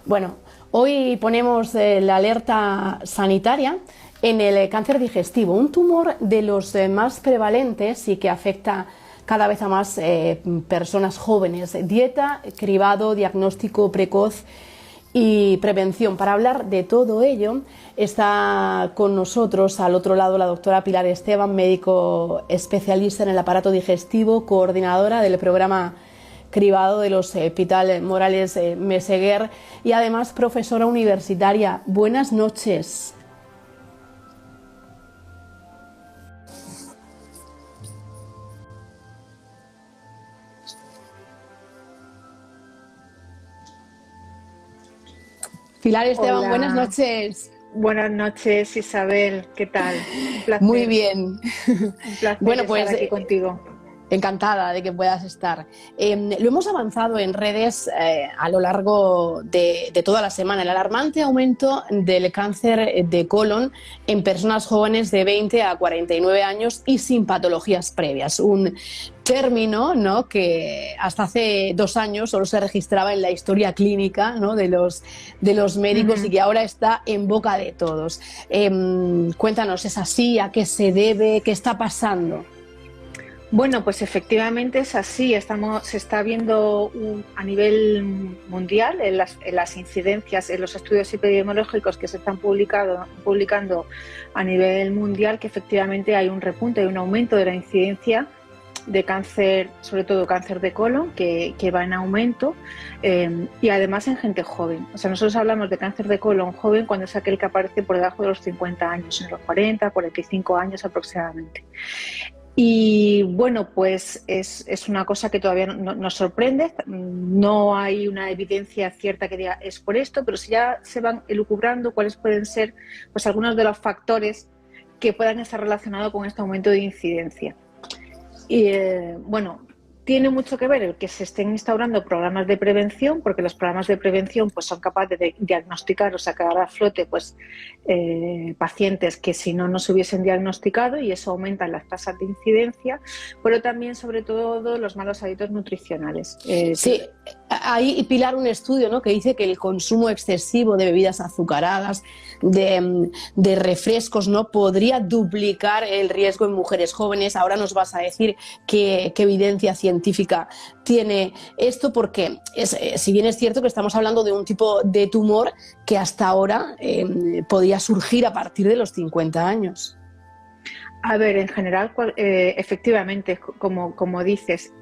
Bueno, hoy ponemos la alerta sanitaria en el cáncer digestivo, un tumor de los más prevalentes y que afecta cada vez a más personas jóvenes. Dieta, cribado, diagnóstico precoz y prevención. Para hablar de todo ello está con nosotros al otro lado la doctora Pilar Esteban, médico especialista en el aparato digestivo, coordinadora del programa cribado del Hospital Morales Meseguer y además profesora universitaria. Buenas noches. Pilar Esteban, Hola. Buenas noches. Buenas noches, Isabel. ¿Qué tal? Un placer. Muy bien. Un placer estar aquí contigo. Encantada de que puedas estar. Lo hemos avanzado en redes a lo largo de toda la semana. El alarmante aumento del cáncer de colon en personas jóvenes de 20 a 49 años y sin patologías previas. Un término, ¿no?, que hasta hace 2 años solo se registraba en la historia clínica, ¿no?, de los médicos y que ahora está en boca de todos. Cuéntanos, ¿es así? ¿A qué se debe? ¿Qué está pasando? Bueno, pues efectivamente es así. Se está viendo a nivel mundial en las incidencias, en los estudios epidemiológicos que se están publicando a nivel mundial, que efectivamente hay un repunte, hay un aumento de la incidencia de cáncer, sobre todo cáncer de colon, que va en aumento, y además en gente joven. O sea, nosotros hablamos de cáncer de colon joven cuando es aquel que aparece por debajo de los 50 años, en los 40, 45 años aproximadamente. Y bueno, pues es una cosa que todavía nos sorprende. No hay una evidencia cierta que diga es por esto, pero si ya se van elucubrando cuáles pueden ser pues algunos de los factores que puedan estar relacionados con este aumento de incidencia. Y bueno, tiene mucho que ver el que se estén instaurando programas de prevención, porque los programas de prevención pues son capaces de diagnosticar o sacar a flote pues pacientes que si no se hubiesen diagnosticado, y eso aumenta las tasas de incidencia, pero también sobre todo los malos hábitos nutricionales. Sí, hay, Pilar, un estudio, ¿no?, que dice que el consumo excesivo de bebidas azucaradas, de refrescos, ¿no?, podría duplicar el riesgo en mujeres jóvenes. Ahora nos vas a decir qué evidencia científica tiene esto, porque si bien es cierto que estamos hablando de un tipo de tumor que hasta ahora podía surgir a partir de los 50 años. A ver, en general, efectivamente, como dices,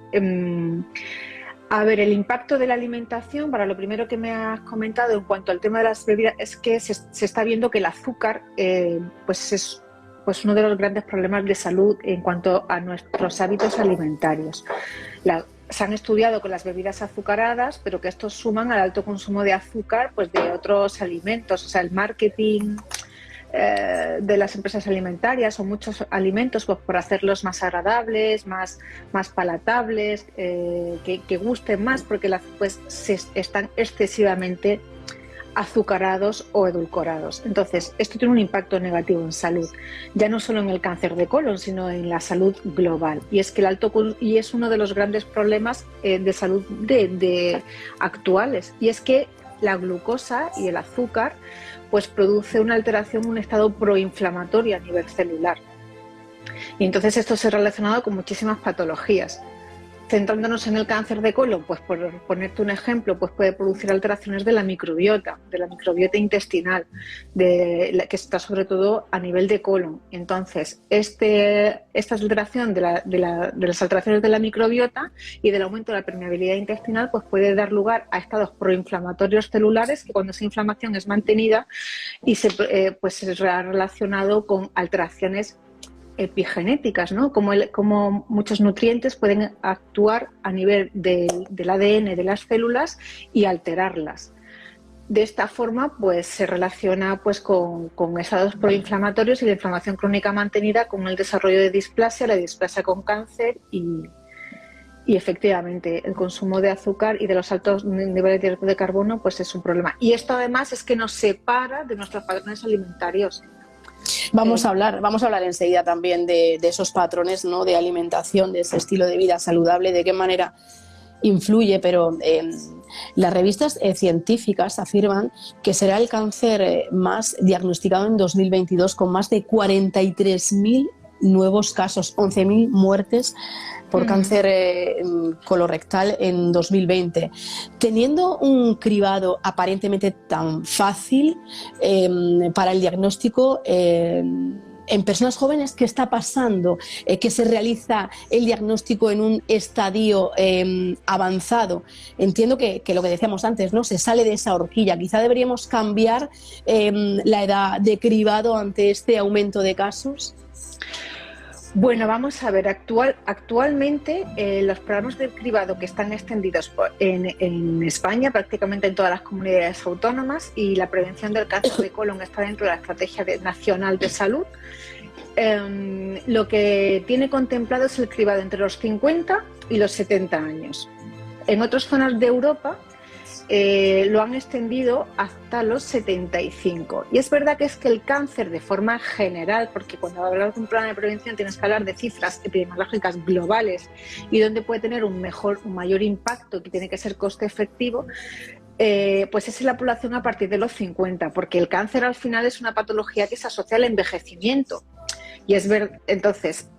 a ver, el impacto de la alimentación, para lo primero que me has comentado en cuanto al tema de las bebidas, es que se está viendo que el azúcar pues es uno de los grandes problemas de salud en cuanto a nuestros hábitos alimentarios. Se han estudiado con las bebidas azucaradas, pero que estos suman al alto consumo de azúcar pues de otros alimentos. O sea, el marketing de las empresas alimentarias o muchos alimentos pues por hacerlos más agradables, más palatables, que gusten más, porque pues están excesivamente azucarados o edulcorados. Entonces, esto tiene un impacto negativo en salud, ya no solo en el cáncer de colon, sino en la salud global. Y es que y es uno de los grandes problemas de salud actuales, y es que la glucosa y el azúcar pues produce una alteración, un estado proinflamatorio a nivel celular. Y entonces esto se ha relacionado con muchísimas patologías. Centrándonos en el cáncer de colon, pues por ponerte un ejemplo, pues puede producir alteraciones de la microbiota intestinal, que está sobre todo a nivel de colon. Entonces, esta alteración de las alteraciones de la microbiota y del aumento de la permeabilidad intestinal, pues puede dar lugar a estados proinflamatorios celulares, que cuando esa inflamación es mantenida y pues se ha relacionado con alteraciones epigenéticas, ¿no? Como muchos nutrientes pueden actuar a nivel del ADN de las células y alterarlas. De esta forma, pues se relaciona pues con estados proinflamatorios y la inflamación crónica mantenida con el desarrollo de displasia, la displasia con cáncer y efectivamente el consumo de azúcar y de los altos niveles de hidratos de carbono pues es un problema. Y esto además es que nos separa de nuestros patrones alimentarios. Vamos a hablar enseguida también de esos patrones, ¿no?, de alimentación, de ese estilo de vida saludable, de qué manera influye, pero las revistas científicas afirman que será el cáncer más diagnosticado en 2022, con más de 43.000 nuevos casos, 11.000 muertes por cáncer colorectal en 2020. Teniendo un cribado aparentemente tan fácil para el diagnóstico, en personas jóvenes, ¿qué está pasando? Que se realiza el diagnóstico en un estadio avanzado. Entiendo que lo que decíamos antes, ¿no? Se sale de esa horquilla. Quizá deberíamos cambiar la edad de cribado ante este aumento de casos. Bueno, vamos a ver, actualmente los programas de cribado que están extendidos en España, prácticamente en todas las comunidades autónomas, y la prevención del cáncer de colon está dentro de la Estrategia Nacional de Salud, lo que tiene contemplado es el cribado entre los 50 y los 70 años. En otras zonas de Europa lo han extendido hasta los 75. Y es verdad que el cáncer, de forma general, porque cuando hablas de un plan de prevención tienes que hablar de cifras epidemiológicas globales y donde puede tener un mayor impacto, que tiene que ser coste efectivo, pues es en la población a partir de los 50, porque el cáncer al final es una patología que se asocia al envejecimiento. Y entonces,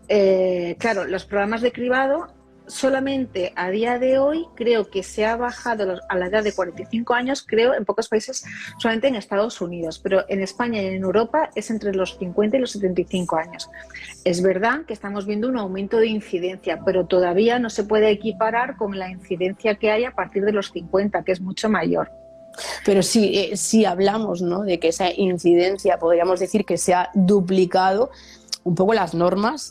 claro, los programas de cribado solamente a día de hoy creo que se ha bajado a la edad de 45 años, creo, en pocos países, solamente en Estados Unidos, pero en España y en Europa es entre los 50 y los 75 años. Es verdad que estamos viendo un aumento de incidencia, pero todavía no se puede equiparar con la incidencia que hay a partir de los 50, que es mucho mayor. Pero si hablamos, ¿no?, de que esa incidencia, podríamos decir que se ha duplicado, un poco las normas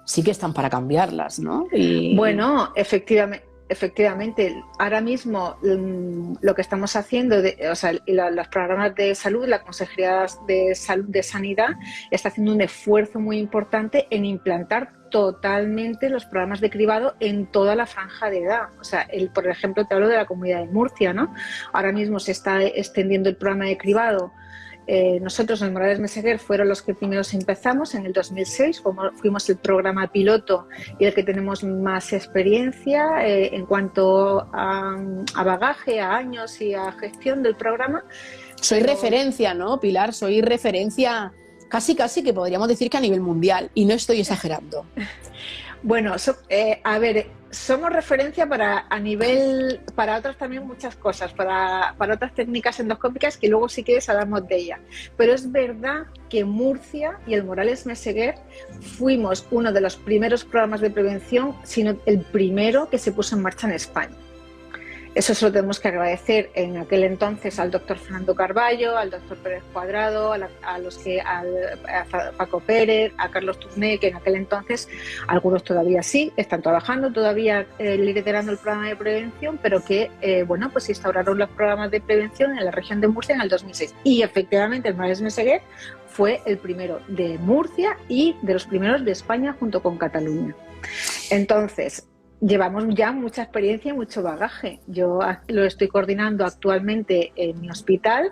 sí que están para cambiarlas, ¿no? Bueno, efectivamente, ahora mismo lo que estamos haciendo, los programas de salud, la Consejería de Salud de Sanidad está haciendo un esfuerzo muy importante en implantar totalmente los programas de cribado en toda la franja de edad. O sea, por ejemplo, te hablo de la Comunidad de Murcia, ¿no? Ahora mismo se está extendiendo el programa de cribado. Nosotros en Morales Meseguer fueron los que primeros empezamos en el 2006, fuimos el programa piloto y el que tenemos más experiencia en cuanto a bagaje, a años y a gestión del programa. Soy referencia, ¿no, Pilar? Soy referencia casi que podríamos decir que a nivel mundial, y no estoy exagerando. Bueno, a ver, somos referencia para otras también muchas cosas, para otras técnicas endoscópicas que luego si quieres hablamos de ellas. Pero es verdad que Murcia y el Morales Meseguer fuimos uno de los primeros programas de prevención, sino el primero que se puso en marcha en España. Eso se lo tenemos que agradecer en aquel entonces al doctor Fernando Carballo, al doctor Pérez Cuadrado, a Paco Pérez, a Carlos Tourné, que en aquel entonces algunos todavía sí están trabajando, todavía liderando el programa de prevención, pero que pues instauraron los programas de prevención en la región de Murcia en el 2006. Y efectivamente el Morales Meseguer fue el primero de Murcia y de los primeros de España junto con Cataluña. Entonces, llevamos ya mucha experiencia y mucho bagaje. Yo lo estoy coordinando actualmente en mi hospital,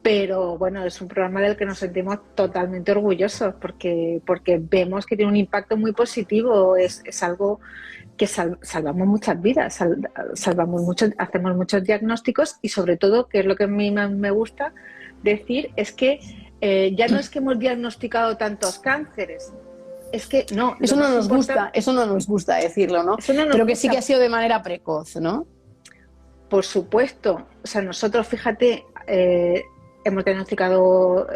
pero bueno, es un programa del que nos sentimos totalmente orgullosos porque vemos que tiene un impacto muy positivo. Es algo que salvamos muchas vidas, hacemos muchos diagnósticos y sobre todo, que es lo que a mí me gusta decir, es que ya no es que hemos diagnosticado tantos cánceres. Es que no. Eso no nos gusta decirlo, ¿no? Pero que sí que ha sido de manera precoz, ¿no? Por supuesto. O sea, nosotros, fíjate, hemos diagnosticado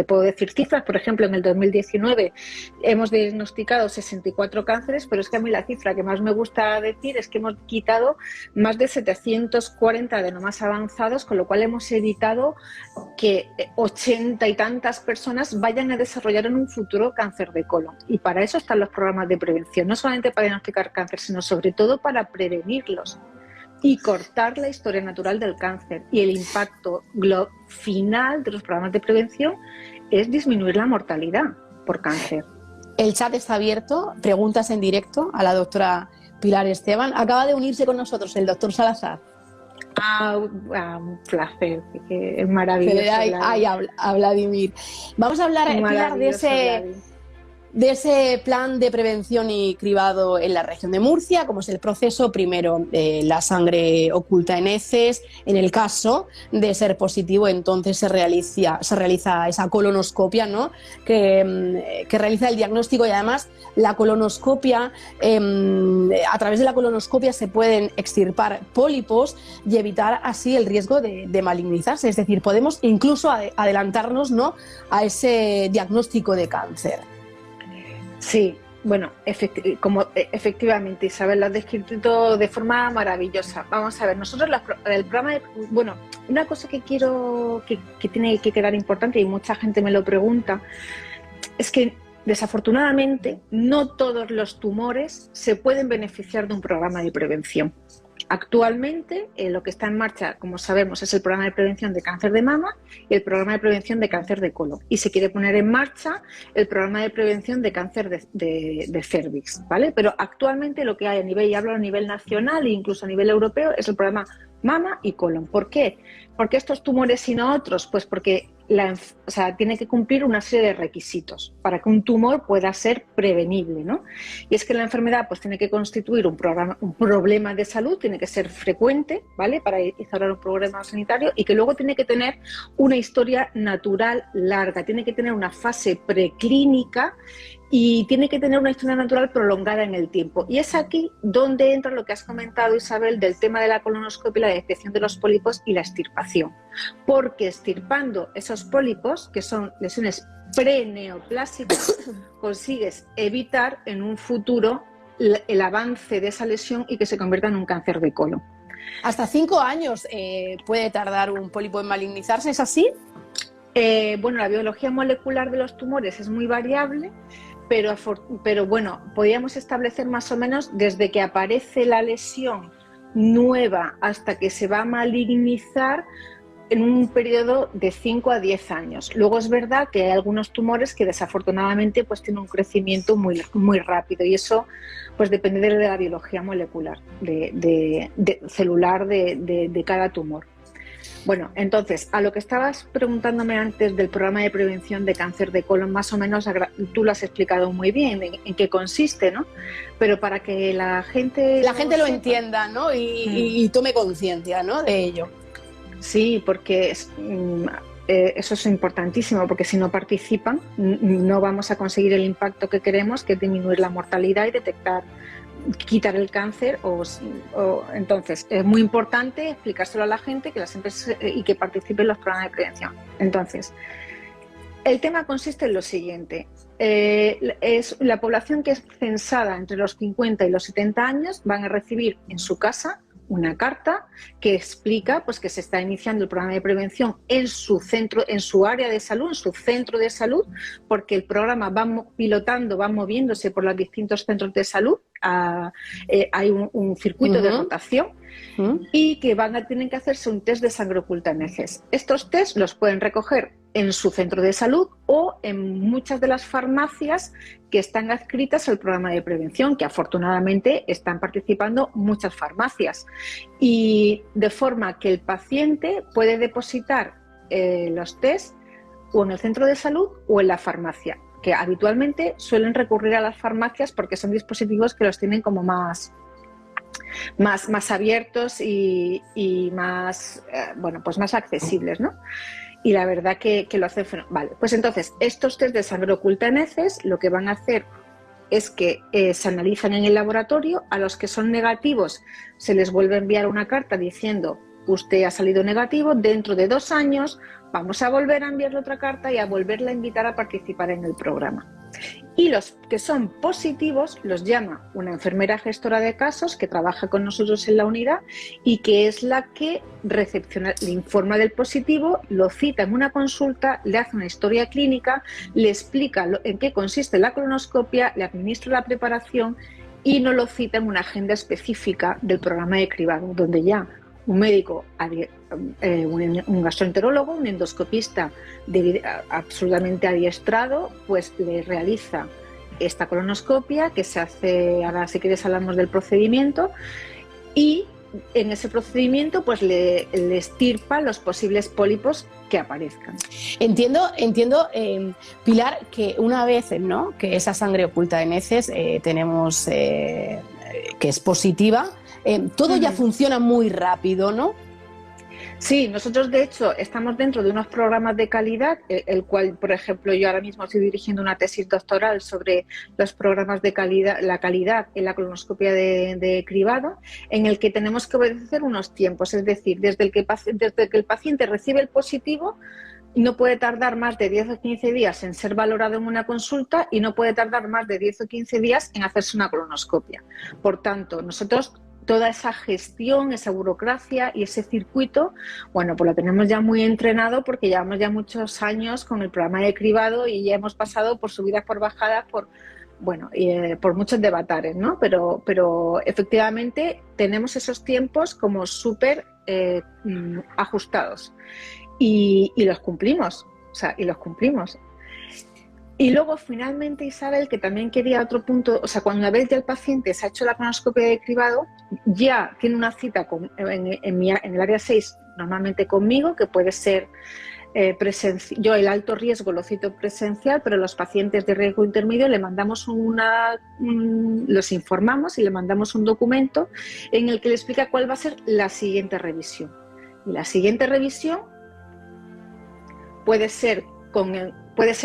puedo decir cifras, por ejemplo, en el 2019 hemos diagnosticado 64 cánceres, pero es que a mí la cifra que más me gusta decir es que hemos quitado más de 740 adenomas avanzados, con lo cual hemos evitado que 80 y tantas personas vayan a desarrollar en un futuro cáncer de colon. Y para eso están los programas de prevención, no solamente para diagnosticar cáncer, sino sobre todo para prevenirlos y cortar la historia natural del cáncer. Y el impacto final de los programas de prevención es disminuir la mortalidad por cáncer. El chat está abierto, preguntas en directo a la doctora Pilar Esteban. Acaba de unirse con nosotros el doctor Salazar. Un placer, es maravilloso. A Vladimir. Vamos a hablar, Pilar, de ese... de ese plan de prevención y cribado en la región de Murcia, como es el proceso. Primero, la sangre oculta en heces. En el caso de ser positivo, entonces se realiza esa colonoscopia, ¿no? que realiza el diagnóstico, y además la colonoscopia, a través de la colonoscopia se pueden extirpar pólipos y evitar así el riesgo de malignizarse. Es decir, podemos incluso adelantarnos, ¿no?, a ese diagnóstico de cáncer. Sí, bueno, efectivamente, Isabel, lo has descrito de forma maravillosa. Vamos a ver, nosotros el programa bueno, una cosa que quiero que tiene que quedar importante, y mucha gente me lo pregunta, es que desafortunadamente no todos los tumores se pueden beneficiar de un programa de prevención. Actualmente lo que está en marcha, como sabemos, es el programa de prevención de cáncer de mama y el programa de prevención de cáncer de colon. Y se quiere poner en marcha el programa de prevención de cáncer de cervix, ¿vale? Pero actualmente lo que hay a nivel, y hablo a nivel nacional e incluso a nivel europeo, es el programa mama y colon. ¿Por qué? ¿Por qué estos tumores y no otros? Pues porque tiene que cumplir una serie de requisitos para que un tumor pueda ser prevenible, ¿no? Y es que la enfermedad pues tiene que constituir un problema de salud, tiene que ser frecuente, ¿vale?, para instaurar un problema sanitario, y que luego tiene que tener una historia natural larga, tiene que tener una fase preclínica y tiene que tener una historia natural prolongada en el tiempo. Y es aquí donde entra lo que has comentado, Isabel, del tema de la colonoscopia, la detección de los pólipos y la extirpación. Porque extirpando esos pólipos, que son lesiones preneoplásicas, consigues evitar en un futuro el avance de esa lesión y que se convierta en un cáncer de colon. Hasta 5 años puede tardar un pólipo en malignizarse, ¿es así? Bueno, la biología molecular de los tumores es muy variable, pero bueno, podríamos establecer más o menos desde que aparece la lesión nueva hasta que se va a malignizar en un periodo de 5 a 10 años. Luego es verdad que hay algunos tumores que desafortunadamente pues tienen un crecimiento muy, muy rápido, y eso pues depende de la biología molecular celular de cada tumor. Bueno, entonces, a lo que estabas preguntándome antes del programa de prevención de cáncer de colon, más o menos tú lo has explicado muy bien en qué consiste, ¿no? Pero para que la gente lo entienda, ¿no? Y tome conciencia, ¿no?, de ello. Sí, porque eso es importantísimo, porque si no participan no vamos a conseguir el impacto que queremos, que es disminuir la mortalidad y quitar el cáncer. Entonces es muy importante explicárselo a la gente, que las empresas y que participen en los programas de prevención. Entonces, el tema consiste en lo siguiente: es la población que es censada entre los 50 y los 70 años van a recibir en su casa una carta que explica pues que se está iniciando el programa de prevención en su centro, en su área de salud, en su centro de salud, porque el programa va pilotando, va moviéndose por los distintos centros de salud. Hay un circuito de rotación, y que tienen que hacerse un test de sangre oculta en heces. Estos test los pueden recoger en su centro de salud o en muchas de las farmacias que están adscritas al programa de prevención, que afortunadamente están participando muchas farmacias, y de forma que el paciente puede depositar los test o en el centro de salud o en la farmacia, que habitualmente suelen recurrir a las farmacias porque son dispositivos que los tienen como más abiertos y más, pues más accesibles, ¿no? Y la verdad que lo hacen fenomenal. Vale, pues entonces, estos test de sangre oculta en heces lo que van a hacer es que se analizan en el laboratorio. A los que son negativos se les vuelve a enviar una carta diciendo: usted ha salido negativo, dentro de 2 años vamos a volver a enviarle otra carta y a volverla a invitar a participar en el programa. Y los que son positivos los llama una enfermera gestora de casos que trabaja con nosotros en la unidad y que es la que recepciona, le informa del positivo, lo cita en una consulta, le hace una historia clínica, le explica en qué consiste la colonoscopia, le administra la preparación y nos lo cita en una agenda específica del programa de cribado, donde ya un médico, un gastroenterólogo, un endoscopista absolutamente adiestrado, pues le realiza esta colonoscopia que se hace. Ahora, si quieres, hablamos del procedimiento, y en ese procedimiento pues le extirpa los posibles pólipos que aparezcan. Entiendo, Pilar, que una vez, ¿no?, que esa sangre oculta de heces tenemos que es positiva, todo ya funciona muy rápido, ¿no? Sí, nosotros de hecho estamos dentro de unos programas de calidad, el cual, por ejemplo, yo ahora mismo estoy dirigiendo una tesis doctoral sobre los programas de calidad, la calidad en la colonoscopia de cribado, en el que tenemos que obedecer unos tiempos, es decir, desde que el paciente recibe el positivo, no puede tardar más de 10 o 15 días en ser valorado en una consulta y no puede tardar más de 10 o 15 días en hacerse una colonoscopia. Por tanto, nosotros toda esa gestión, esa burocracia y ese circuito, bueno, pues lo tenemos ya muy entrenado porque llevamos ya muchos años con el programa de cribado y ya hemos pasado por subidas, por bajadas, por muchos devatares, ¿no? Pero efectivamente tenemos esos tiempos como súper ajustados y los cumplimos, Y luego, finalmente, Isabel, que también quería otro punto, o sea, cuando una vez ya el paciente se ha hecho la colonoscopia de cribado, ya tiene una cita en el área 6, normalmente conmigo, que puede ser presencial. Yo el alto riesgo lo cito presencial, pero los pacientes de riesgo intermedio le mandamos los informamos y le mandamos un documento en el que le explica cuál va a ser la siguiente revisión. Y la siguiente revisión puede ser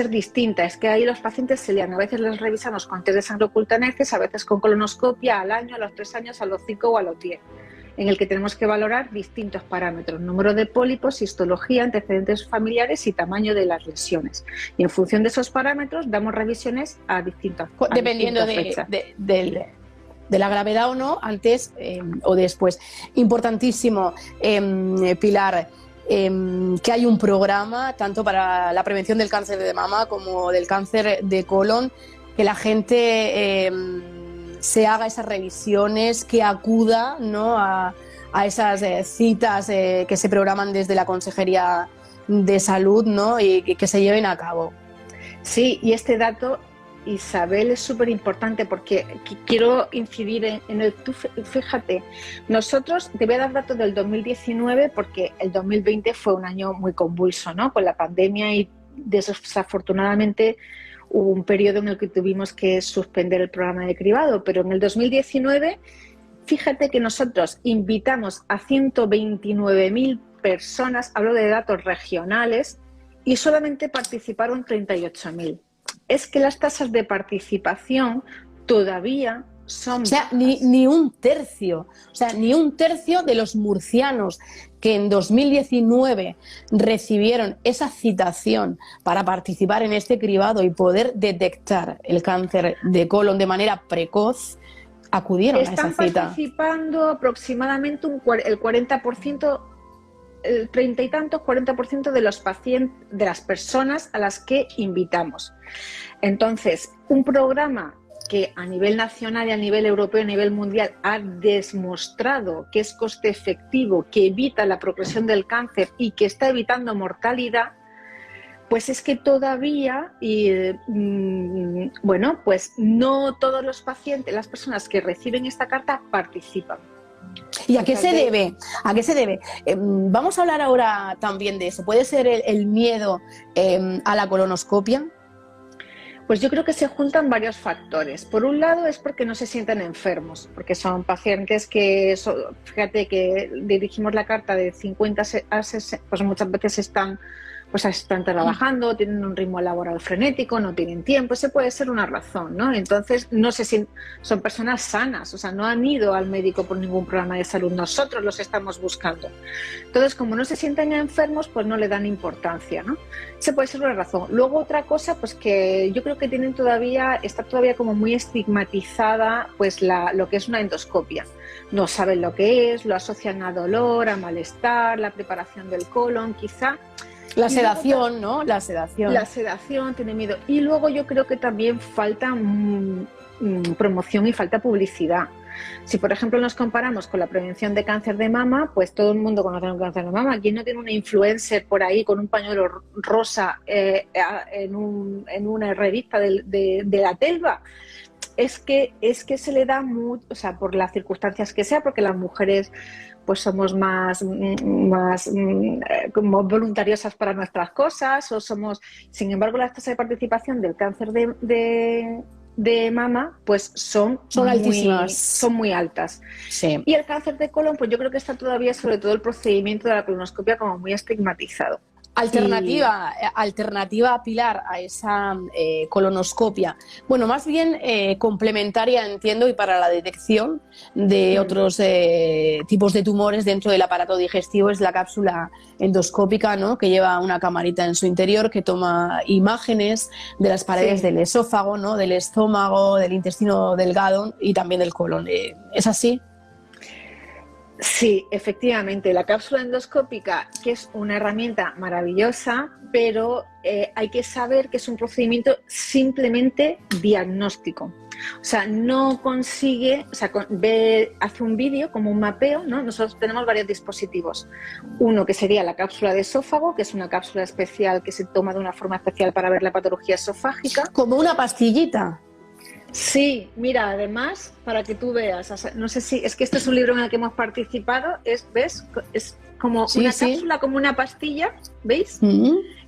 distinta, es que ahí los pacientes se lían, a veces les revisamos con test de sangre oculta en heces, a veces con colonoscopia al año, a los 3 años, a los 5 o a los 10, en el que tenemos que valorar distintos parámetros, número de pólipos, histología, antecedentes familiares y tamaño de las lesiones. Y en función de esos parámetros damos revisiones a distintas fechas. Dependiendo de la gravedad o no, antes o después. Importantísimo, Pilar, que hay un programa tanto para la prevención del cáncer de mama como del cáncer de colon, que la gente se haga esas revisiones, que acuda, ¿no?, a esas citas que se programan desde la Consejería de Salud, ¿no?, y que se lleven a cabo. Sí, y este dato, Isabel, es súper importante porque quiero incidir en el... Tú fíjate, nosotros, te voy a dar datos del 2019 porque el 2020 fue un año muy convulso, ¿no?, con la pandemia, y desafortunadamente hubo un periodo en el que tuvimos que suspender el programa de cribado, pero en el 2019, fíjate que nosotros invitamos a 129.000 personas, hablo de datos regionales, y solamente participaron 38.000. Es que las tasas de participación todavía son... O sea, ni un tercio. O sea, ni un tercio de los murcianos que en 2019 recibieron esa citación para participar en este cribado y poder detectar el cáncer de colon de manera precoz, acudieron a esa cita. Están participando aproximadamente el 40%, el 30 y tantos, 40% de los pacientes, de las personas a las que invitamos. Entonces, un programa que a nivel nacional y a nivel europeo, a nivel mundial, ha demostrado que es coste efectivo, que evita la progresión del cáncer y que está evitando mortalidad, pues es que todavía, bueno, pues no todos los pacientes, las personas que reciben esta carta participan. ¿Y a qué se debe? ¿A qué se debe? Vamos a hablar ahora también de eso. ¿Puede ser el miedo a la colonoscopia? Pues yo creo que se juntan varios factores. Por un lado es porque no se sienten enfermos, porque son pacientes que, fíjate que dirigimos la carta de 50 a 60, pues muchas veces están trabajando, tienen un ritmo laboral frenético, no tienen tiempo, ese puede ser una razón, ¿no? Entonces son personas sanas, o sea, no han ido al médico por ningún programa de salud, nosotros los estamos buscando. Entonces, como no se sienten enfermos, pues no le dan importancia, ¿no? Ese puede ser una razón. Luego otra cosa, pues que yo creo que está todavía como muy estigmatizada, pues lo que es una endoscopia. No saben lo que es, lo asocian a dolor, a malestar, la preparación del colon, quizá. La sedación, ¿no? La sedación tiene miedo. Y luego yo creo que también falta promoción y falta publicidad. Si, por ejemplo, nos comparamos con la prevención de cáncer de mama, pues todo el mundo conoce el cáncer de mama. ¿Quién no tiene una influencer por ahí con un pañuelo rosa en una revista de la Telva? es que se le da mucho, o sea, por las circunstancias que sea, porque las mujeres pues somos más como voluntariosas para nuestras cosas, o somos, sin embargo, las tasas de participación del cáncer de mama pues son altísimas. muy altas. Sí. Y el cáncer de colon, pues yo creo que está todavía, sobre todo el procedimiento de la colonoscopia, como muy estigmatizado. Alternativa, Pilar, a esa colonoscopia. Bueno, más bien complementaria, entiendo, y para la detección de otros tipos de tumores dentro del aparato digestivo es la cápsula endoscópica, ¿no? Que lleva una camarita en su interior que toma imágenes de las paredes del esófago, ¿no? Del estómago, del intestino delgado y también del colon. ¿Es así? Sí, efectivamente, la cápsula endoscópica, que es una herramienta maravillosa, pero hay que saber que es un procedimiento simplemente diagnóstico. O sea, no consigue, o sea, hace un vídeo como un mapeo, ¿no? Nosotros tenemos varios dispositivos. Uno que sería la cápsula de esófago, que es una cápsula especial que se toma de una forma especial para ver la patología esofágica. Como una pastillita. Sí, mira, además, para que tú veas, o sea, no sé si, es que este es un libro en el que hemos participado, ¿ves? Es como una cápsula, como una pastilla, ¿veis?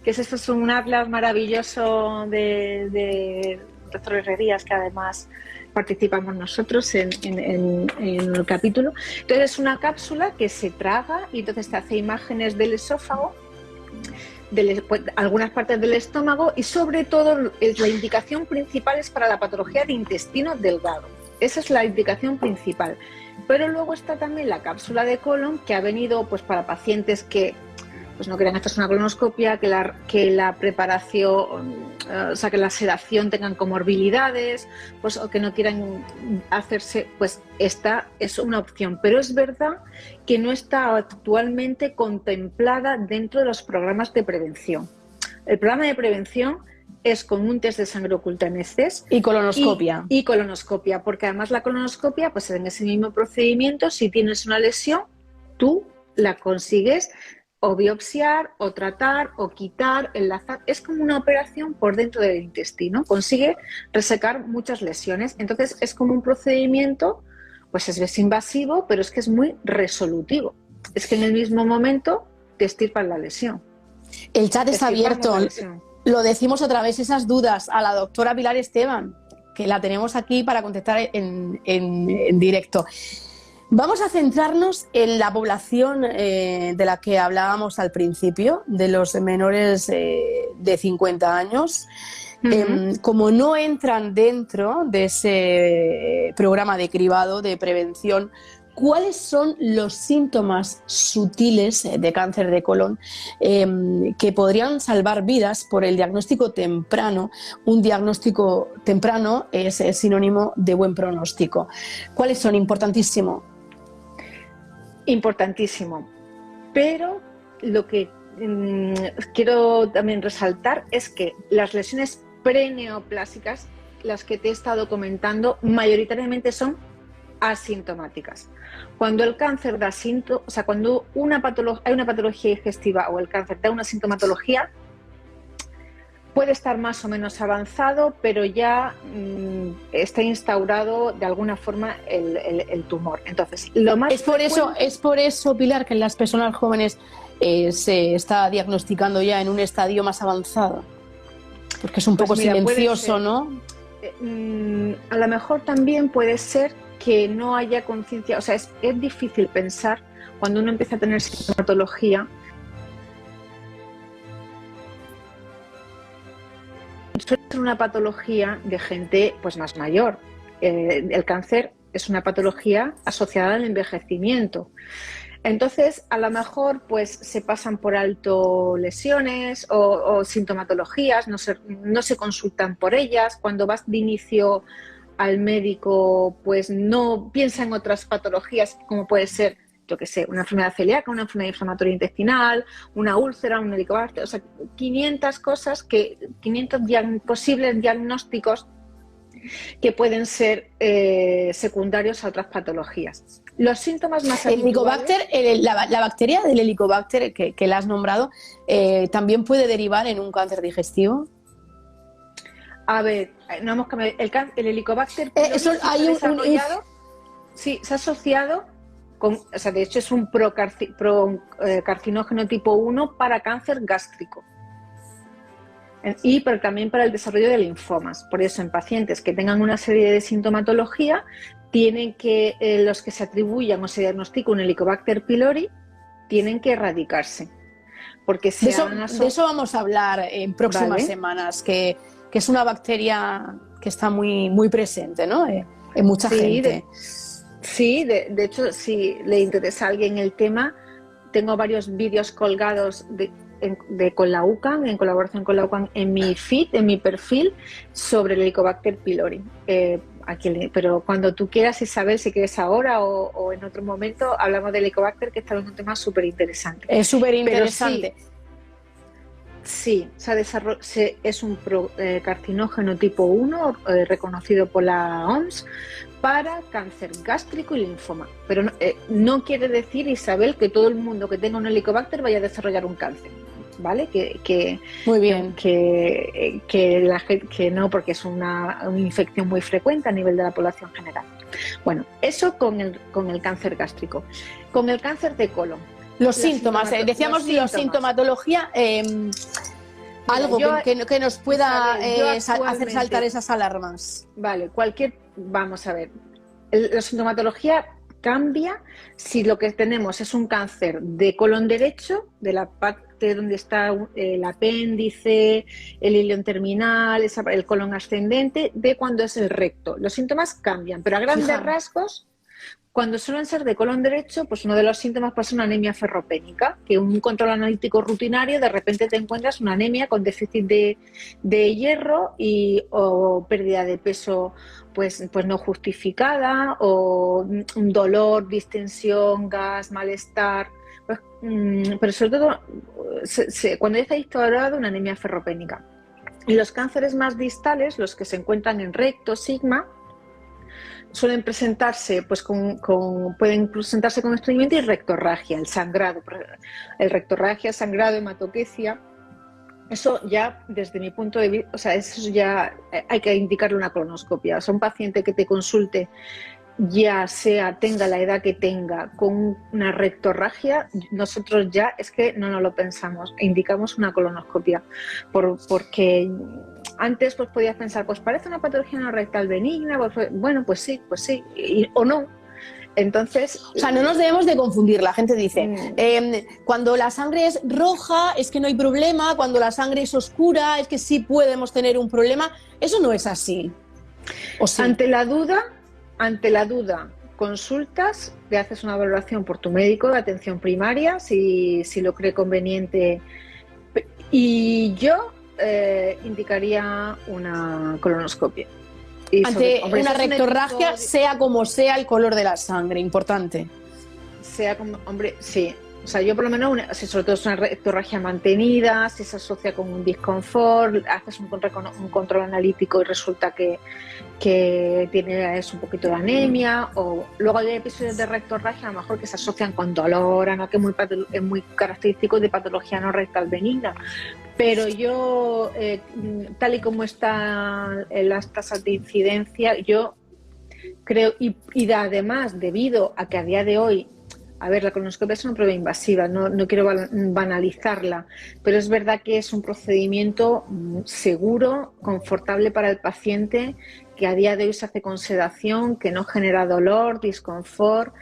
Que esto es un atlas maravilloso de Doctor Herrerías, que además participamos nosotros en el capítulo. Entonces es una cápsula que se traga y entonces te hace imágenes del esófago, algunas partes del estómago, y sobre todo la indicación principal es para la patología de intestino delgado. Esa es la indicación principal. Pero luego está también la cápsula de colon, que ha venido pues para pacientes que pues no quieran hacerse una colonoscopia, que la preparación, o sea, que la sedación tengan comorbilidades, pues, o que no quieran hacerse, pues esta es una opción. Pero es verdad que no está actualmente contemplada dentro de los programas de prevención. El programa de prevención es con un test de sangre oculta en heces y colonoscopia. Y colonoscopia, porque además la colonoscopia, pues en ese mismo procedimiento, si tienes una lesión, tú la consigues o biopsiar, o tratar, o quitar, enlazar. Es como una operación por dentro del intestino. Consigue resecar muchas lesiones. Entonces es como un procedimiento, pues es invasivo, pero es que es muy resolutivo. Es que en el mismo momento te extirpan la lesión. El chat está abierto. Lo decimos otra vez, esas dudas a la doctora Pilar Esteban, que la tenemos aquí para contestar en directo. Vamos a centrarnos en la población de la que hablábamos al principio, de los menores de 50 años. Como no entran dentro de ese programa de cribado, de prevención, ¿cuáles son los síntomas sutiles de cáncer de colon que podrían salvar vidas por el diagnóstico temprano? Un diagnóstico temprano es sinónimo de buen pronóstico. ¿Cuáles son? Importantísimo, pero lo que quiero también resaltar es que las lesiones preneoplásicas, las que te he estado comentando, mayoritariamente son asintomáticas. Cuando el cáncer da síntomas, o sea, cuando hay una patología digestiva o el cáncer da una sintomatología, puede estar más o menos avanzado, pero ya está instaurado de alguna forma el tumor. Entonces, lo más es por eso, Pilar, que en las personas jóvenes se está diagnosticando ya en un estadio más avanzado, porque es un poco silencioso, ¿no? A lo mejor también puede ser que no haya conciencia, o sea, es difícil pensar cuando uno empieza a tener sintomatología. Suele ser una patología de gente pues más mayor. El cáncer es una patología asociada al envejecimiento. Entonces, a lo mejor pues se pasan por alto lesiones o sintomatologías, no se consultan por ellas. Cuando vas de inicio al médico, pues no piensa en otras patologías como puede ser, yo qué sé, una enfermedad celíaca, una enfermedad inflamatoria intestinal, una úlcera, un helicobacter, o sea, 500 cosas, 500 posibles diagnósticos que pueden ser secundarios a otras patologías. Los síntomas más habituales... La bacteria del Helicobacter que la has nombrado, ¿también puede derivar en un cáncer digestivo? A ver, no hemos cambiado. El Helicobacter pylori se ha desarrollado, sí, se ha asociado con, o sea, de hecho es un carcinógeno tipo 1 para cáncer gástrico. Y también para el desarrollo de linfomas. Por eso, en pacientes que tengan una serie de sintomatología, tienen que, los que se atribuyan o se diagnostiquen un Helicobacter pylori, tienen que erradicarse. Porque de eso vamos a hablar en próximas semanas, que es una bacteria que está muy, muy presente, ¿no? En mucha gente. De hecho, si le interesa a alguien el tema, tengo varios vídeos colgados con la UCAN, en colaboración con la UCAN, en mi feed, en mi perfil, sobre el Helicobacter pylori. Pero cuando tú quieras, Isabel, si quieres ahora o en otro momento, hablamos del Helicobacter, que está en un tema súper interesante. Es súper interesante. Sí, es un carcinógeno tipo 1 reconocido por la OMS para cáncer gástrico y linfoma. Pero no quiere decir, Isabel, que todo el mundo que tenga un Helicobacter vaya a desarrollar un cáncer, ¿vale? Muy bien. Que no, porque es una infección muy frecuente a nivel de la población general. Bueno, eso con el cáncer gástrico. Con el cáncer de colon. Los síntomas, decíamos la sintomatología, algo que nos pueda hacer saltar esas alarmas. Vale, vamos a ver, la sintomatología cambia si lo que tenemos es un cáncer de colon derecho, de la parte donde está el apéndice, el ilion terminal, el colon ascendente, de cuando es el recto. Los síntomas cambian, pero a grandes rasgos, cuando suelen ser de colon derecho, pues uno de los síntomas puede ser una anemia ferropénica, que un control analítico rutinario de repente te encuentras una anemia con déficit de hierro o pérdida de peso pues no justificada, o un dolor, distensión, gas, malestar. Pero sobre todo cuando ya está instaurada una anemia ferropénica. Y los cánceres más distales, los que se encuentran en recto, sigma, suelen presentarse pueden presentarse con estreñimiento y rectorragia, el sangrado, el sangrado, hematoquecia. Eso ya, desde mi punto de vista, o sea, eso ya hay que indicarle una colonoscopia. O sea, un paciente que te consulte, ya tenga la edad que tenga, con una rectorragia, nosotros ya es que no nos lo pensamos, indicamos una colonoscopia, porque antes pues podías pensar, pues parece una patología no rectal benigna, pues sí, o no. Entonces, o sea, no nos debemos de confundir. La gente dice, cuando la sangre es roja es que no hay problema, cuando la sangre es oscura es que sí podemos tener un problema. Eso no es así. ¿O sí? Ante la duda, consultas, le haces una valoración por tu médico de atención primaria, si lo cree conveniente. Y yo indicaría una colonoscopia. Ante una rectorragia, sea como sea el color de la sangre, importante. Sí. O sea, yo por lo menos, si sobre todo es una rectorragia mantenida, si se asocia con un disconfort, haces un control analítico y resulta que tienes un poquito de anemia, o luego hay episodios de rectorragia a lo mejor que se asocian con dolor, ¿no? Que es muy característico de patología no rectal benigna. Pero yo, tal y como están las tasas de incidencia, yo creo, y además, debido a que a día de hoy, a ver, la colonoscopia es una prueba invasiva, no quiero banalizarla, pero es verdad que es un procedimiento seguro, confortable para el paciente, que a día de hoy se hace con sedación, que no genera dolor, disconfort,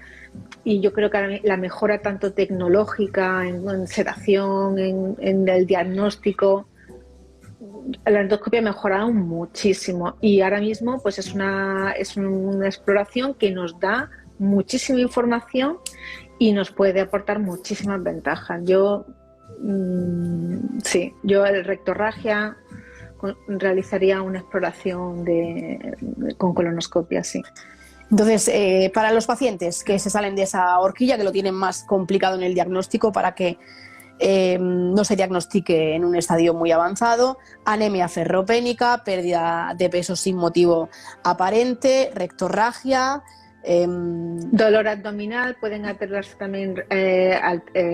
y yo creo que la mejora tanto tecnológica en sedación, en el diagnóstico, la endoscopia ha mejorado muchísimo, y ahora mismo pues es una exploración que nos da muchísima información y nos puede aportar muchísimas ventajas. Yo el rectorragia realizaría una exploración con colonoscopia, sí. Entonces, para los pacientes que se salen de esa horquilla, que lo tienen más complicado en el diagnóstico, para que no se diagnostique en un estadio muy avanzado, anemia ferropénica, pérdida de peso sin motivo aparente, rectorragia, Dolor abdominal, pueden alterarse también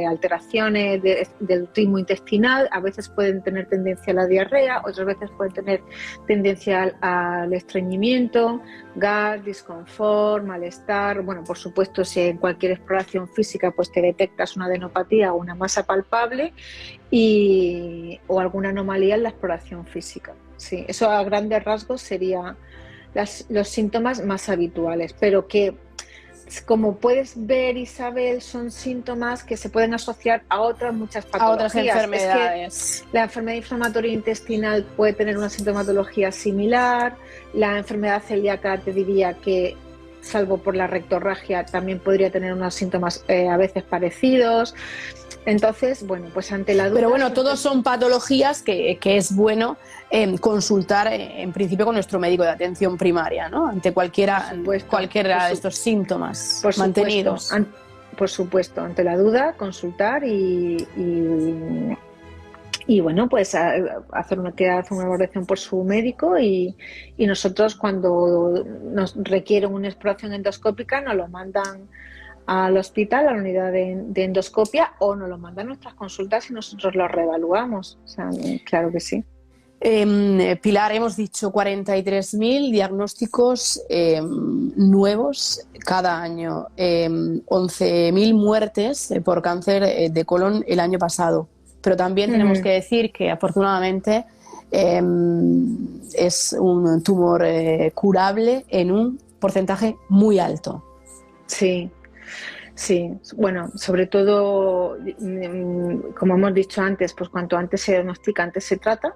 alteraciones del ritmo intestinal, a veces pueden tener tendencia a la diarrea, otras veces pueden tener tendencia al estreñimiento, gas, disconfort, malestar. Bueno, por supuesto, si en cualquier exploración física pues te detectas una adenopatía o una masa palpable o alguna anomalía en la exploración física. Sí, eso a grandes rasgos sería los síntomas más habituales, pero que, como puedes ver, Isabel, son síntomas que se pueden asociar a otras muchas patologías. A otras enfermedades. Es que la enfermedad inflamatoria intestinal puede tener una sintomatología similar, la enfermedad celíaca te diría que, salvo por la rectorragia, también podría tener unos síntomas a veces parecidos. Entonces, bueno, pues ante la duda... Pero bueno, todos son patologías que es bueno consultar en principio con nuestro médico de atención primaria, ¿no? Ante cualquiera de estos síntomas mantenidos. Por supuesto, ante la duda, consultar y bueno, pues hacer una valoración por su médico y nosotros, cuando nos requieren una exploración endoscópica, nos lo mandan al hospital, a la unidad de endoscopia, o nos lo mandan a nuestras consultas y nosotros lo reevaluamos. O sea, claro que sí. Pilar, hemos dicho 43.000 diagnósticos nuevos cada año, 11.000 muertes por cáncer de colon el año pasado. Pero también tenemos que decir que, afortunadamente, es un tumor curable en un porcentaje muy alto. Sí. Sí, bueno, sobre todo, como hemos dicho antes, pues cuanto antes se diagnostica, antes se trata.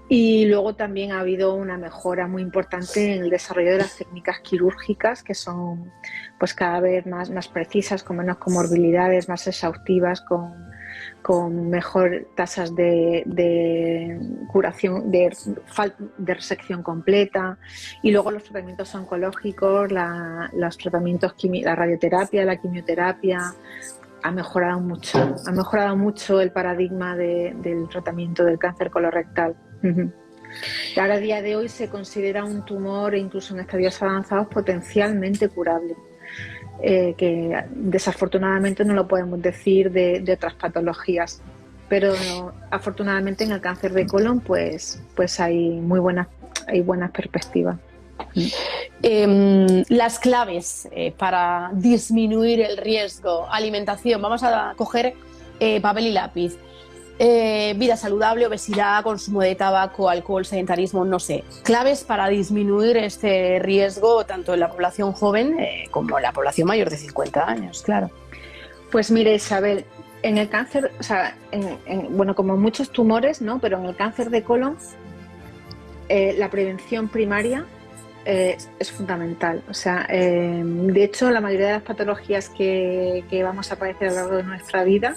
Y luego también ha habido una mejora muy importante en el desarrollo de las técnicas quirúrgicas, que son pues cada vez más precisas, con menos comorbilidades, más exhaustivas, con mejor tasas de curación, de resección completa. Y luego los tratamientos oncológicos, los tratamientos, la radioterapia, la quimioterapia, ha mejorado mucho el paradigma del tratamiento del cáncer colorectal. Ahora, a día de hoy, se considera un tumor, incluso en estadios avanzados, potencialmente curable. Que desafortunadamente no lo podemos decir de otras patologías, pero afortunadamente en el cáncer de colon pues hay buenas perspectivas. Las claves para disminuir el riesgo: alimentación, vamos a coger papel y lápiz, vida saludable, obesidad, consumo de tabaco, alcohol, sedentarismo, no sé. Claves para disminuir este riesgo tanto en la población joven como en la población mayor de 50 años, claro. Pues mire, Isabel, en el cáncer, o sea, bueno, como en muchos tumores, ¿no? Pero en el cáncer de colon, la prevención primaria es fundamental. O sea, de hecho, la mayoría de las patologías que vamos a padecer a lo largo de nuestra vida,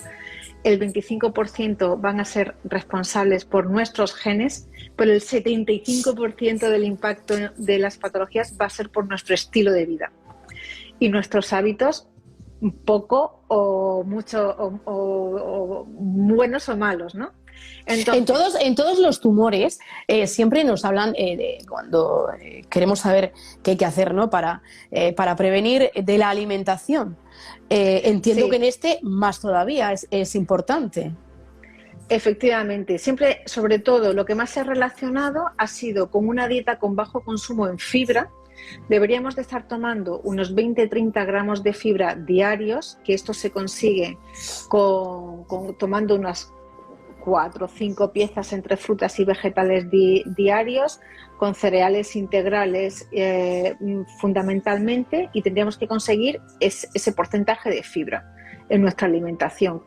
el 25% van a ser responsables por nuestros genes, pero el 75% del impacto de las patologías va a ser por nuestro estilo de vida y nuestros hábitos, poco o mucho, o buenos o malos, ¿no? Entonces, en todos los tumores siempre nos hablan cuando queremos saber qué hay que hacer, ¿no? para prevenir, de la alimentación. Entiendo Sí. que en este más todavía es importante. Efectivamente, siempre, sobre todo, lo que más se ha relacionado ha sido con una dieta con bajo consumo en fibra. Deberíamos de estar tomando unos 20-30 gramos de fibra diarios, que esto se consigue tomando unas 4 o 5 piezas entre frutas y vegetales diarios, con cereales integrales fundamentalmente, y tendríamos que conseguir ese porcentaje de fibra en nuestra alimentación.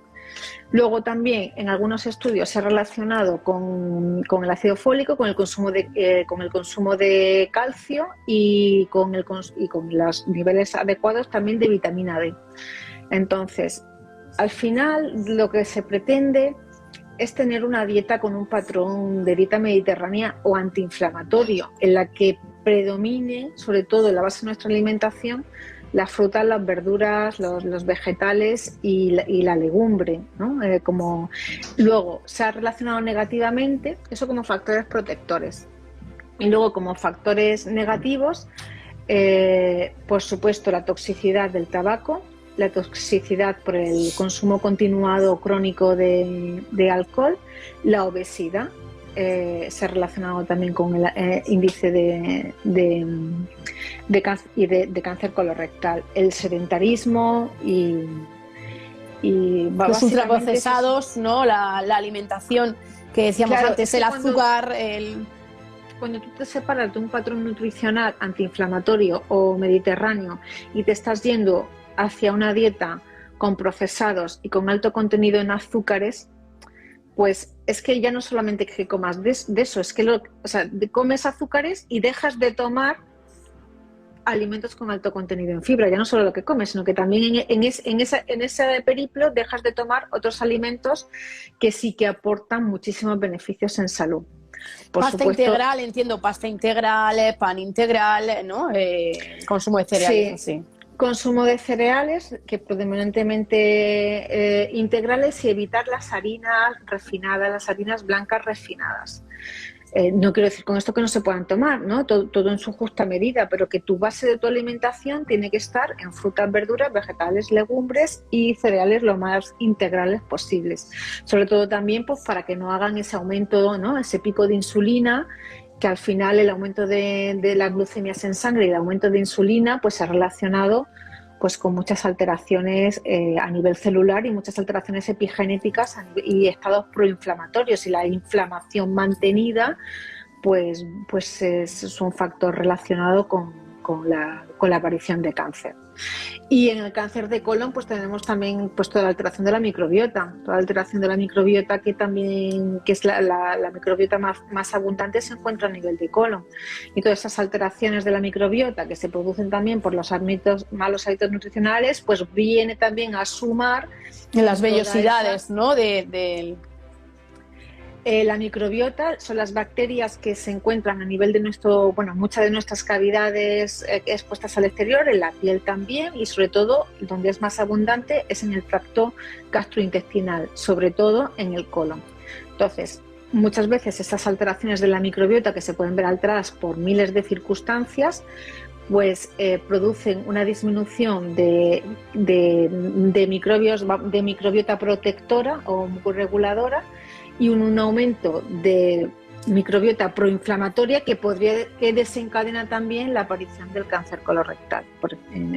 Luego también en algunos estudios se ha relacionado con el ácido fólico, con el consumo de calcio y con los niveles adecuados también de vitamina D. Entonces, al final, lo que se pretende es tener una dieta con un patrón de dieta mediterránea o antiinflamatorio, en la que predomine, sobre todo en la base de nuestra alimentación, las frutas, las verduras, los vegetales y la legumbre, ¿no? Luego se ha relacionado negativamente eso como factores protectores. Y luego, como factores negativos, Por supuesto, la toxicidad del tabaco, la toxicidad por el consumo continuado crónico de alcohol, la obesidad, se ha relacionado también con el índice de cáncer colorectal, el sedentarismo y los ultraprocesados, ¿no? La alimentación que decíamos antes, el azúcar, Cuando tú te separas de un patrón nutricional antiinflamatorio o mediterráneo y te estás yendo hacia una dieta con procesados y con alto contenido en azúcares, pues es que ya no solamente que comas de eso, es que comes azúcares y dejas de tomar alimentos con alto contenido en fibra, ya no solo lo que comes, sino que también en ese periplo dejas de tomar otros alimentos que sí que aportan muchísimos beneficios en salud. Por pasta supuesto, integral, entiendo, pasta integral, pan integral, ¿no? Consumo de cereales, sí. Consumo de cereales, que predominantemente integrales, y evitar las harinas refinadas, las harinas blancas refinadas. No quiero decir con esto que no se puedan tomar, ¿no? Todo en su justa medida, pero que tu base de tu alimentación tiene que estar en frutas, verduras, vegetales, legumbres y cereales lo más integrales posibles. Sobre todo también pues, para que no hagan ese aumento, ¿no? Ese pico de insulina, que al final el aumento de las glucemias en sangre y el aumento de insulina pues se ha relacionado pues con muchas alteraciones a nivel celular y muchas alteraciones epigenéticas y estados proinflamatorios, y la inflamación mantenida pues es un factor relacionado con la aparición de cáncer. Y en el cáncer de colon pues tenemos también pues toda la alteración de la microbiota, que es la microbiota más abundante, se encuentra a nivel de colon, y todas esas alteraciones de la microbiota que se producen también por los malos hábitos nutricionales pues viene también a sumar en las vellosidades, ¿no? La microbiota son las bacterias que se encuentran a nivel de muchas de nuestras cavidades expuestas al exterior, en la piel también, y sobre todo donde es más abundante es en el tracto gastrointestinal, sobre todo en el colon. Entonces, muchas veces estas alteraciones de la microbiota, que se pueden ver alteradas por miles de circunstancias, pues producen una disminución de microbios, de microbiota protectora o reguladora, y un aumento de microbiota proinflamatoria que desencadena también la aparición del cáncer colorectal.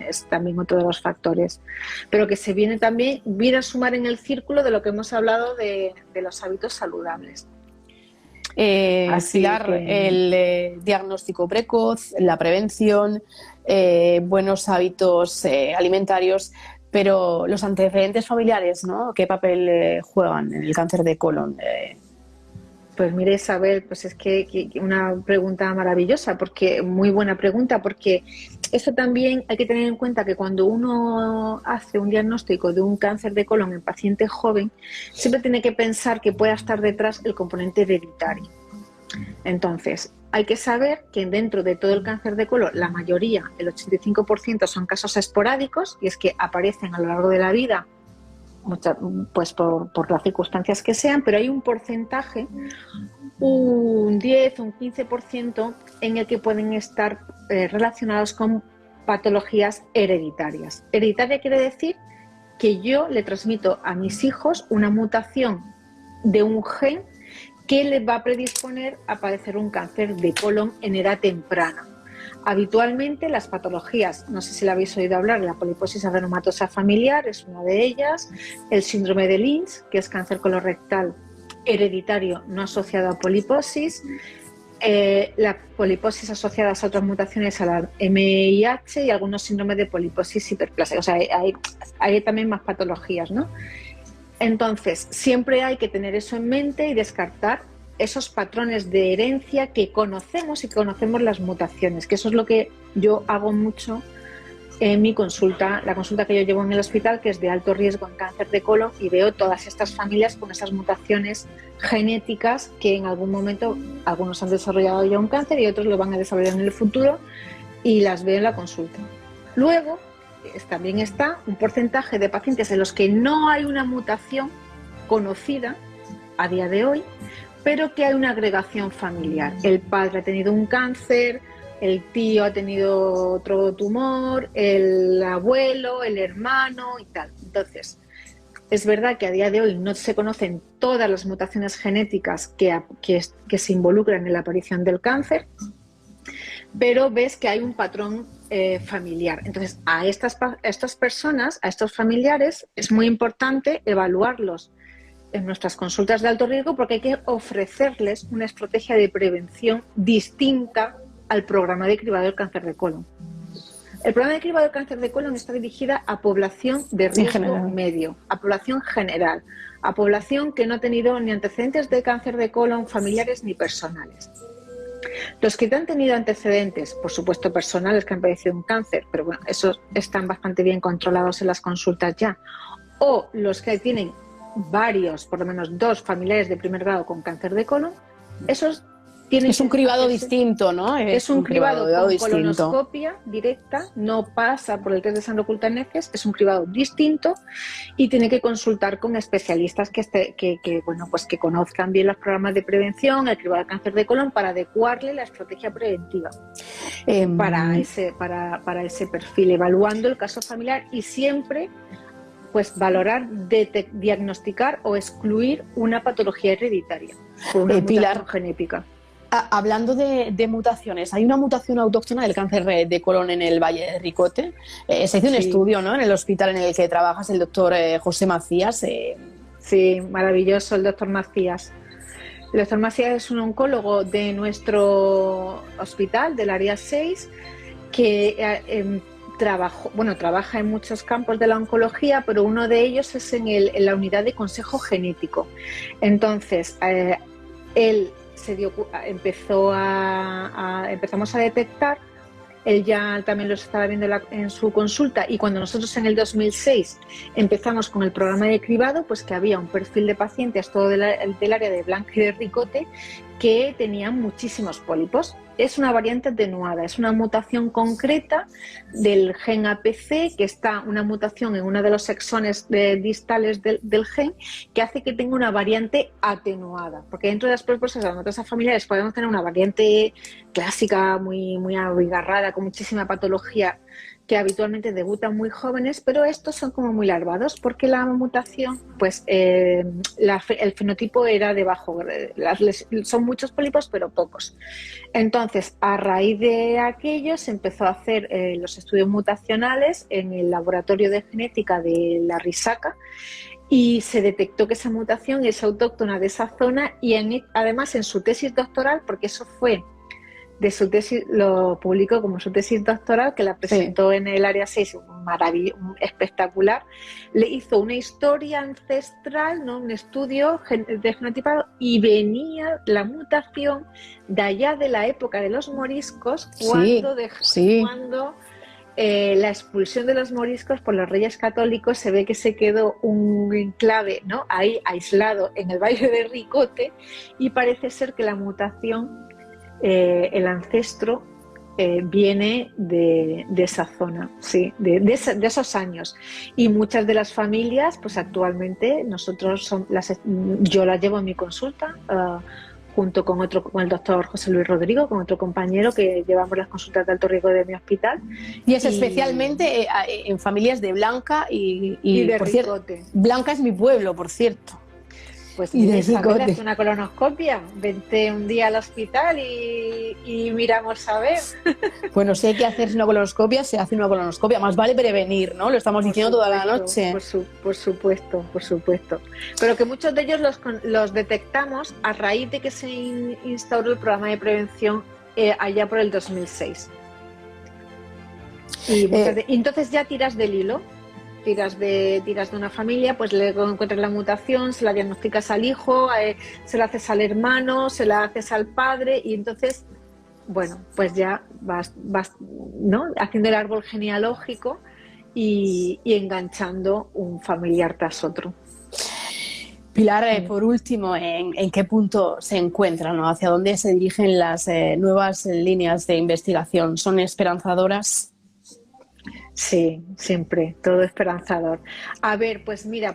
Es también otro de los factores, pero que se viene a sumar en el círculo de lo que hemos hablado de los hábitos saludables. El diagnóstico precoz, la prevención, buenos hábitos alimentarios. Pero los antecedentes familiares, ¿no? ¿Qué papel juegan en el cáncer de colon? Pues mire, Isabel, pues es que una pregunta maravillosa, muy buena pregunta, porque eso también hay que tener en cuenta, que cuando uno hace un diagnóstico de un cáncer de colon en paciente joven, siempre tiene que pensar que pueda estar detrás el componente hereditario. Entonces, hay que saber que dentro de todo el cáncer de colon, la mayoría, el 85%, son casos esporádicos, y es que aparecen a lo largo de la vida, pues por las circunstancias que sean, pero hay un porcentaje, un 10 o un 15%, en el que pueden estar relacionados con patologías hereditarias. Hereditaria quiere decir que yo le transmito a mis hijos una mutación de un gen que les va a predisponer a padecer un cáncer de colon en edad temprana. Habitualmente las patologías, no sé si la habéis oído hablar, la poliposis adenomatosa familiar es una de ellas, el síndrome de Lynch, que es cáncer colorectal hereditario no asociado a poliposis, la poliposis asociadas a otras mutaciones, a la MIH, y algunos síndromes de poliposis hiperplásica. O sea, hay también más patologías, ¿no? Entonces, siempre hay que tener eso en mente y descartar esos patrones de herencia que conocemos, y conocemos las mutaciones, que eso es lo que yo hago mucho en mi consulta, la consulta que yo llevo en el hospital, que es de alto riesgo en cáncer de colon, y veo todas estas familias con esas mutaciones genéticas que en algún momento algunos han desarrollado ya un cáncer y otros lo van a desarrollar en el futuro, y las veo en la consulta. Luego también está un porcentaje de pacientes en los que no hay una mutación conocida a día de hoy, pero que hay una agregación familiar. El padre ha tenido un cáncer, el tío ha tenido otro tumor, el abuelo, el hermano y tal. Entonces, es verdad que a día de hoy no se conocen todas las mutaciones genéticas que se involucran en la aparición del cáncer, pero ves que hay un patrón familiar. Entonces, a estas personas, a estos familiares, es muy importante evaluarlos en nuestras consultas de alto riesgo porque hay que ofrecerles una estrategia de prevención distinta al programa de cribado del cáncer de colon. El programa de cribado del cáncer de colon está dirigida a población de riesgo medio, a población general, a población que no ha tenido ni antecedentes de cáncer de colon familiares ni personales. Los que han tenido antecedentes, por supuesto personales que han padecido un cáncer, pero bueno, esos están bastante bien controlados en las consultas ya, o los que tienen varios, por lo menos 2 familiares de primer grado con cáncer de colon, esos tienen es un cribado distinto, ¿no? Es un cribado con colonoscopia directa, no pasa por el test de sangre oculta en heces, es un cribado distinto y tiene que consultar con especialistas que conozcan bien los programas de prevención, el cribado de cáncer de colon, para adecuarle la estrategia preventiva para ese perfil, evaluando el caso familiar y siempre pues valorar, diagnosticar o excluir una patología hereditaria por una mutación genética. Hablando de mutaciones, hay una mutación autóctona del cáncer de colon en el Valle de Ricote. Se hizo un estudio, ¿no?, en el hospital en el que trabajas, el doctor José Macías. Sí, maravilloso el doctor Macías. El doctor Macías es un oncólogo de nuestro hospital, del área 6, que trabaja en muchos campos de la oncología, pero uno de ellos es en la unidad de consejo genético. Entonces, él empezamos a detectar, él ya también lo estaba viendo en su consulta, y cuando nosotros en el 2006 empezamos con el programa de cribado, pues que había un perfil de pacientes todo del área de Blanca y de Ricote que tenían muchísimos pólipos. Es una variante atenuada, es una mutación concreta del gen APC, que está una mutación en uno de los exones distales del gen, que hace que tenga una variante atenuada. Porque dentro de las propuestas de las mutaciones familiares podemos tener una variante clásica, muy, muy abigarrada, con muchísima patología, que habitualmente debutan muy jóvenes, pero estos son como muy larvados porque la mutación, pues el fenotipo era de bajo, son muchos pólipos pero pocos. Entonces, a raíz de aquello se empezó a hacer los estudios mutacionales en el laboratorio de genética de la Risaca y se detectó que esa mutación es autóctona de esa zona y además en su tesis doctoral, porque eso fue de su tesis, lo publicó como su tesis doctoral, que la presentó en el área 6, espectacular. Le hizo una historia ancestral, ¿no?, un estudio de genotipado, y venía la mutación de allá de la época de los moriscos, cuando la expulsión de los moriscos por los reyes católicos, se ve que se quedó un enclave, ¿no?, ahí aislado en el Valle de Ricote, y parece ser que la mutación, el ancestro viene de esa zona, sí, de esos años. Y muchas de las familias, pues actualmente yo las llevo en mi consulta, junto con el doctor José Luis Rodrigo, con otro compañero que llevamos las consultas de alto riesgo de mi hospital. Y es especialmente en familias de Blanca y de por Ricote. Cierto, Blanca es mi pueblo, por cierto. Pues hace una colonoscopia, vente un día al hospital y miramos a ver. Bueno, si hay que hacerse una colonoscopia, se hace una colonoscopia. Más vale prevenir, ¿no? Lo estamos diciendo toda la noche. Por supuesto. Pero que muchos de ellos los detectamos a raíz de que se instauró el programa de prevención allá por el 2006. Y entonces ya tiras del hilo. Tiras de una familia, pues le encuentras la mutación, se la diagnosticas al hijo, se la haces al hermano, se la haces al padre, y entonces, bueno, pues ya vas ¿no?, haciendo el árbol genealógico y enganchando un familiar tras otro. Pilar, por último, ¿en qué punto se encuentran, ¿no?, hacia dónde se dirigen las nuevas líneas de investigación? ¿Son esperanzadoras? Sí, siempre, todo esperanzador. A ver, pues mira,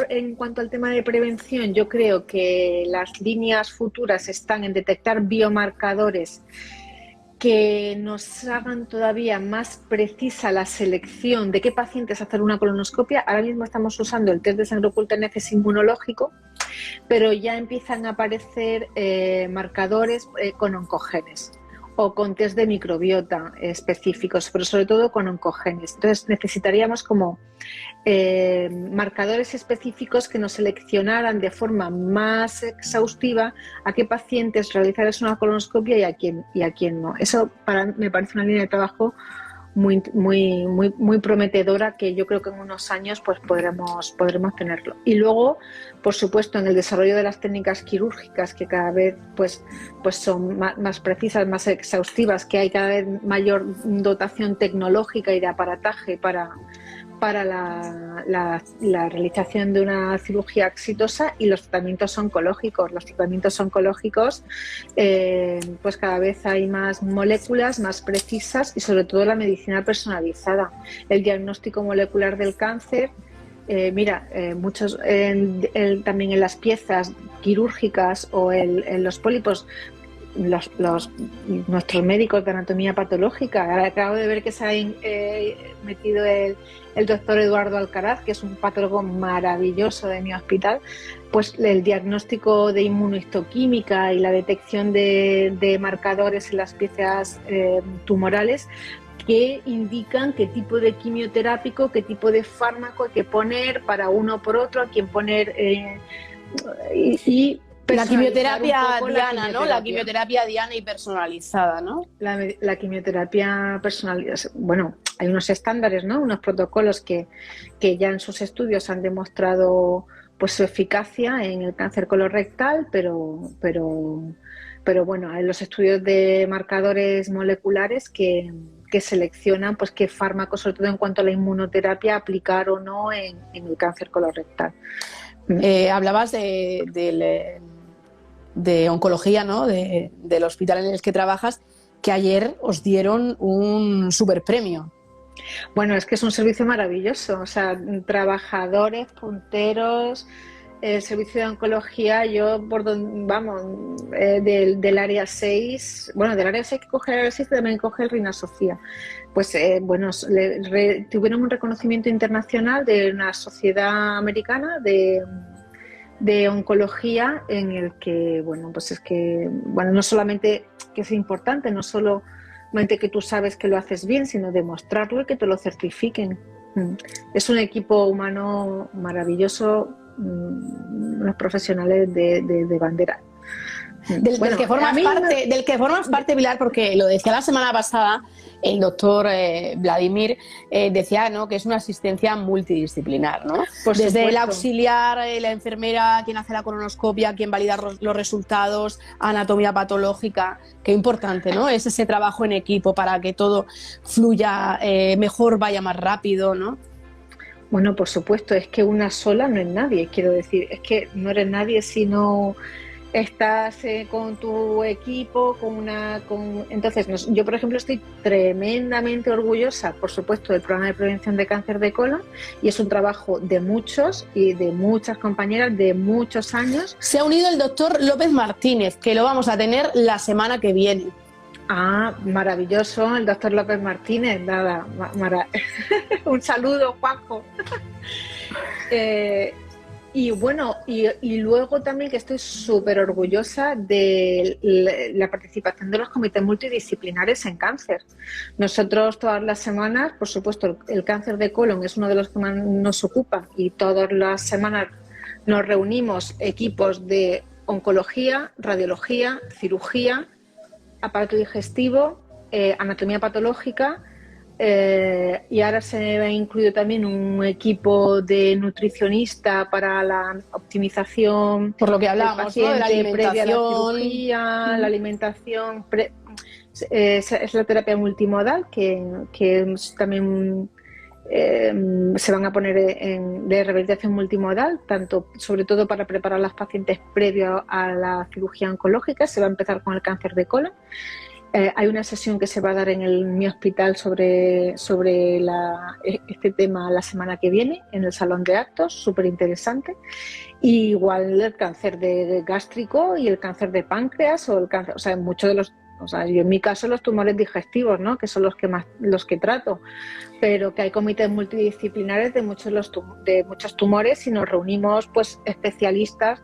en cuanto al tema de prevención, yo creo que las líneas futuras están en detectar biomarcadores que nos hagan todavía más precisa la selección de qué pacientes hacer una colonoscopia. Ahora mismo estamos usando el test de sangre oculta NFS inmunológico, pero ya empiezan a aparecer marcadores con oncogenes o con test de microbiota específicos, pero sobre todo con oncogenes. Entonces necesitaríamos como marcadores específicos que nos seleccionaran de forma más exhaustiva a qué pacientes realizar una colonoscopia y a quién no. Eso me parece una línea de trabajo muy prometedora, que yo creo que en unos años pues podremos tenerlo. Y luego, por supuesto, en el desarrollo de las técnicas quirúrgicas, que cada vez pues son más precisas, más exhaustivas, que hay cada vez mayor dotación tecnológica y de aparataje para la realización de una cirugía exitosa, y los tratamientos oncológicos. Los tratamientos oncológicos, pues cada vez hay más moléculas más precisas y sobre todo la medicina personalizada. El diagnóstico molecular del cáncer, muchos también en las piezas quirúrgicas o en los pólipos, nuestros médicos de anatomía patológica. Ahora acabo de ver que se ha metido el doctor Eduardo Alcaraz, que es un patólogo maravilloso de mi hospital, pues el diagnóstico de inmunohistoquímica y la detección de marcadores en las piezas tumorales que indican qué tipo de quimioterápico, qué tipo de fármaco hay que poner para uno o por otro, a quién poner la quimioterapia diana, ¿no? La quimioterapia diana y personalizada, ¿no? La quimioterapia personalizada. Bueno, hay unos estándares, ¿no? Unos protocolos que ya en sus estudios han demostrado pues su eficacia en el cáncer colorectal, pero bueno, hay los estudios de marcadores moleculares que seleccionan pues qué fármacos, sobre todo en cuanto a la inmunoterapia, aplicar o no en el cáncer colorectal. Hablabas de oncología, ¿no? Del hospital en el que trabajas, que ayer os dieron un superpremio. Bueno, es que es un servicio maravilloso, o sea, trabajadores, punteros, el servicio de oncología, yo por donde vamos, del área 6, bueno, del área 6 que coge el área 6 también coge el Reina Sofía. Pues tuvieron un reconocimiento internacional de una sociedad americana de oncología, en el que, bueno, pues es que, bueno, no solamente que es importante, no solamente que tú sabes que lo haces bien, sino demostrarlo y que te lo certifiquen. Es un equipo humano maravilloso, unos profesionales de bandera. Del que formas parte, Pilar, porque lo decía la semana pasada el doctor Vladimir, decía, ¿no?, que es una asistencia multidisciplinar, ¿no? Desde el auxiliar, la enfermera, quien hace la colonoscopia, quien valida los resultados, anatomía patológica. Qué importante, ¿no? Es ese trabajo en equipo para que todo fluya mejor, vaya más rápido, ¿no? Bueno, por supuesto, es que una sola no es nadie, quiero decir, es que no eres nadie si no estás con tu equipo, entonces yo, por ejemplo, estoy tremendamente orgullosa, por supuesto, del programa de prevención de cáncer de colon, y es un trabajo de muchos y de muchas compañeras de muchos años. Se ha unido el doctor López Martínez, que lo vamos a tener la semana que viene. Ah, maravilloso, el doctor López Martínez, nada, un saludo, Juanjo. Y bueno, y luego también que estoy súper orgullosa de la participación de los comités multidisciplinares en cáncer. Nosotros todas las semanas, por supuesto, el cáncer de colon es uno de los que más nos ocupa, y todas las semanas nos reunimos equipos de oncología, radiología, cirugía, aparato digestivo, anatomía patológica, y ahora se ha incluido también un equipo de nutricionista para la optimización, por lo que hablábamos, ¿no?, de la alimentación previa a la cirugía, la alimentación es la terapia multimodal que también se van a poner de rehabilitación multimodal, tanto sobre todo para preparar a los pacientes previo a la cirugía oncológica. Se va a empezar con el cáncer de colon. Hay una sesión que se va a dar en mi hospital sobre este tema la semana que viene en el salón de actos, súper interesante. Y igual el cáncer de gástrico y el cáncer de páncreas, o el cáncer, o sea, muchos de los O sea, yo en mi caso los tumores digestivos, ¿no? Que son los que trato, pero que hay comités multidisciplinares de muchos tumores y nos reunimos pues especialistas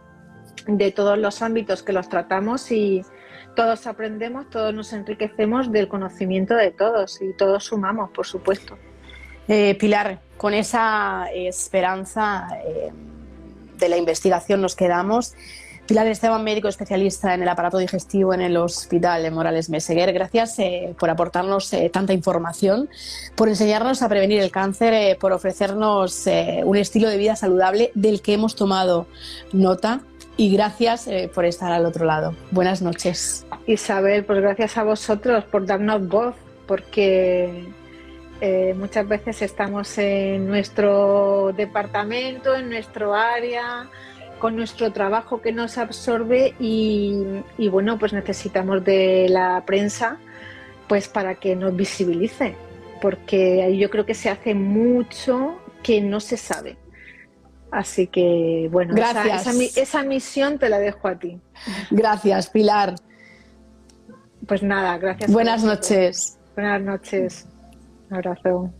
de todos los ámbitos que los tratamos y todos aprendemos, todos nos enriquecemos del conocimiento de todos y todos sumamos, por supuesto. Pilar, con esa esperanza de la investigación nos quedamos. Pilar Esteban, médico especialista en el aparato digestivo en el Hospital Morales Meseguer, gracias por aportarnos tanta información, por enseñarnos a prevenir el cáncer, por ofrecernos un estilo de vida saludable del que hemos tomado nota, y gracias por estar al otro lado. Buenas noches. Isabel, pues gracias a vosotros por darnos voz, porque muchas veces estamos en nuestro departamento, en nuestro área, con nuestro trabajo que nos absorbe y bueno, pues necesitamos de la prensa pues para que nos visibilice, porque yo creo que se hace mucho que no se sabe. Así que bueno, esa misión te la dejo a ti. Gracias, Pilar. Pues nada, gracias. Buenas noches. Buenas noches. Un abrazo.